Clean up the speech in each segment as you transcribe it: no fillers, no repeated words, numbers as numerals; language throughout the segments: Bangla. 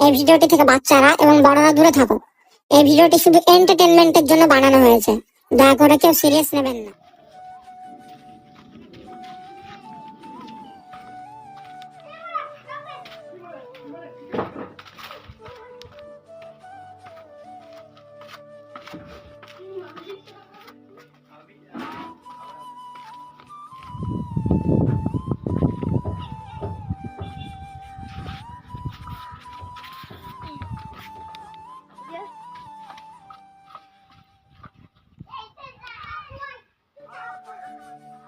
এই ভিডিওটি থেকে বাচ্চারা এবং বড়রা দূরে থাকো। এই ভিডিওটি শুধু এন্টারটেনমেন্টের জন্য বানানো হয়েছে, দয়া করে কেউ সিরিয়াস নেবেন না।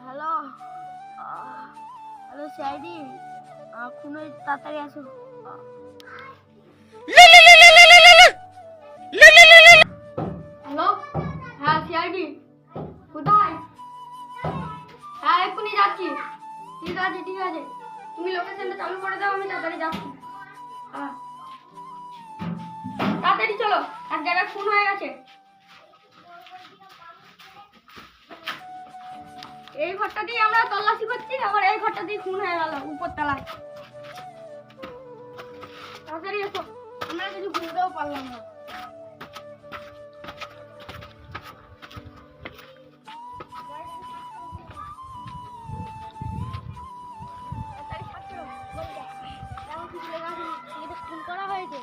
হ্যালো হ্যালো সিআইডি, খুনি তাড়াতাড়ি আসো। হ্যালো, হ্যাঁ সিআইডি, কোথায়? হ্যাঁ এক্ষুনি যাচ্ছি। ঠিক আছে ঠিক আছে, তুমি লোকেশনটা চালু করে দাও, আমি তাড়াতাড়ি যাচ্ছি। হ্যাঁ তাড়াতাড়ি চলো, এক জায়গায় খুন হয়ে গেছে। এই ঘরটা দিয়ে আমরা তল্লাশি করছি, আবার এই ঘরটা দিয়ে খুন হয়ে গেল উপর তলায়। তাড়াতাড়ি এসো, আমরা কিছু বুঝতেও পারলাম না। খুন করা হয়েছে,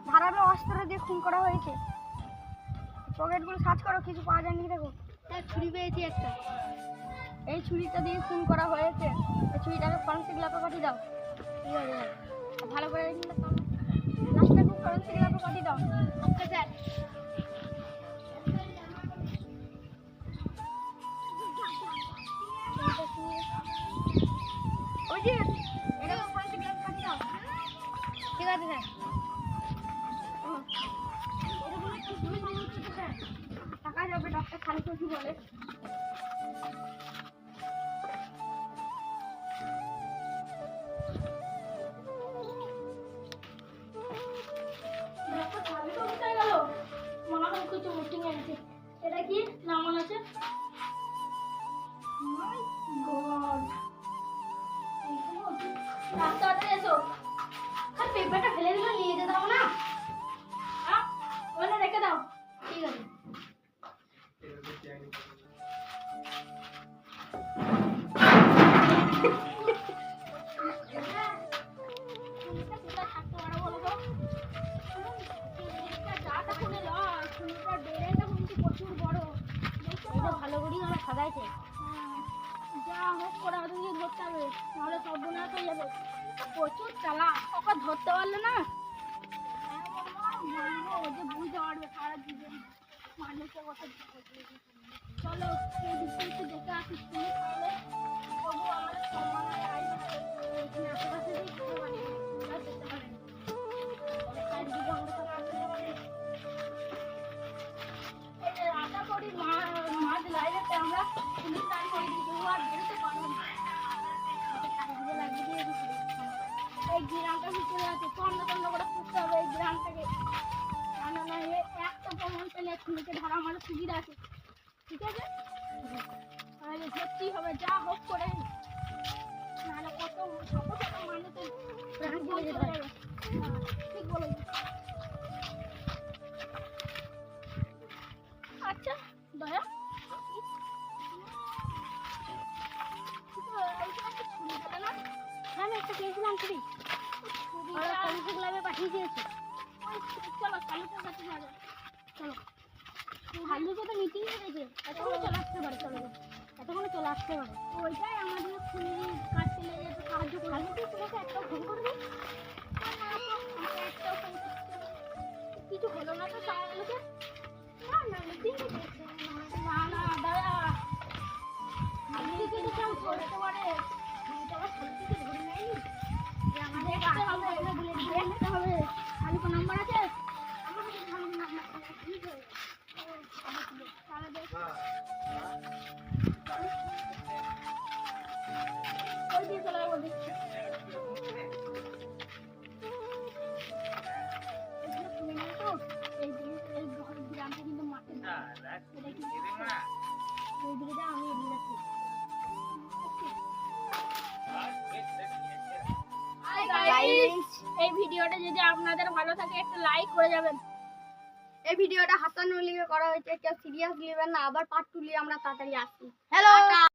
ধারালো অস্ত্র দিয়ে খুন করা হয়েছে। পকেটগুলো সার্চ করো, কিছু পাওয়া যায়নি। দেখো ছুরি পেয়েছি একটা, এই ছুরিটা দিয়ে খুন করা হয়েছে। এই ছুরিটাকে ফরেন্সিক ল্যাবে পাঠিয়ে দাও। ঠিক আছে, ভালো করে লাস্টটাকে ফরেন্সিক ল্যাবে পাঠিয়ে দাও। Okay sir. ওই যে এটাকে ফরেন্সিক ল্যাবে পাঠিয়ে দাও। ঠিক আছে স্যার। টাকা যাবে, ডক্টর খালি কথা বলে। এটা কি নাম মনে আছে? তাড়াতাড়ি এসো, পেপারটা ফেলে দিলে নিয়ে যেতে হবে না, ওখানে রেখে দাও। ঠিক আছে। ভালো করি আমরা সাজাইছে, যা হোক করে ওদেরকে ধরতে হবে, নাহলে সর্বনাশ হয়ে যাবে। প্রচুর চালা, ওকে ধরতে পারলে না ও যে বুঝতে পারবে সারা জীবন মানুষের কথা। চলো এই দিকটা একটু দেখে আসি, তুমি তাহলে তবু আমাদের সম্মান আশেপাশে দেখতে পারি যেতে পারে। চারিদিকে আমরা সব আসতে পারি। এই যে আশা করি মাঝ লাইনেতে আমরা পুলিশ লাইন করে দিয়েছি, ও আর বেরোতে পারবো না। চারিদিকে লাগিয়ে দিয়ে দিচ্ছি। এই গ্রামটা ভিতরে আছে, তন্ন তন্ন করে খুঁজতে হবে এই গ্রামটাকে। না একটা প্রমাণ পেলে খুনিকে ধরা আমার সুবিধা আছে। ঠিক আছে, তাহলে ধরতেই হবে যা হোক করে, নাহলে কত শত শত মানুষের প্রাণ চলে যেতে পারে। ঠিক বলেছি। আচ্ছা দয়া, আমি একটা পেয়েছিলাম ছবি, ফরেন্সিক ল্যাবে পাঠিয়ে দিয়েছি। চলো কালুকের কাছে যাবো। চলো, ভাল্লুকে তো মিটিং হয়েছে, এতক্ষণে চলে আসতে পারে। চলো এতক্ষণে চলে আসতে পারে। ওইটাই আমাদের খুনির কাটতে লেগে যেতে সাহায্য করে। ভাল্লুকে তোমাকে একটা ফোন করে দিই। কিছু হলো না তো ভাল্লুকে? না মিটিং না না দাদা, ভাল্লুকে কিন্তু কেউ ধরতে পারে। ধরে নেয়নি, আমাদের দেখতে হবে। ভাল্লুকে নাম্বার আছে? আমার কাছে ভালো নাম্বার আছে। ওই দিয়ে চলে যাবো। এই গ্রামটা কিন্তু মাঠে ওই দিকে আমি এদিকে যাচ্ছি। এই ভিডিওটা যদি আপনাদের ভালো থাকে একটা লাইক করে যাবেন। এই ভিডিওটা হাসানুর লিগে করা হয়েছে, কেউ সিরিয়াস নেবেন না, আবার পার্ট 2 নিয়ে আমরা তাড়াতাড়ি আসছি। হ্যালো।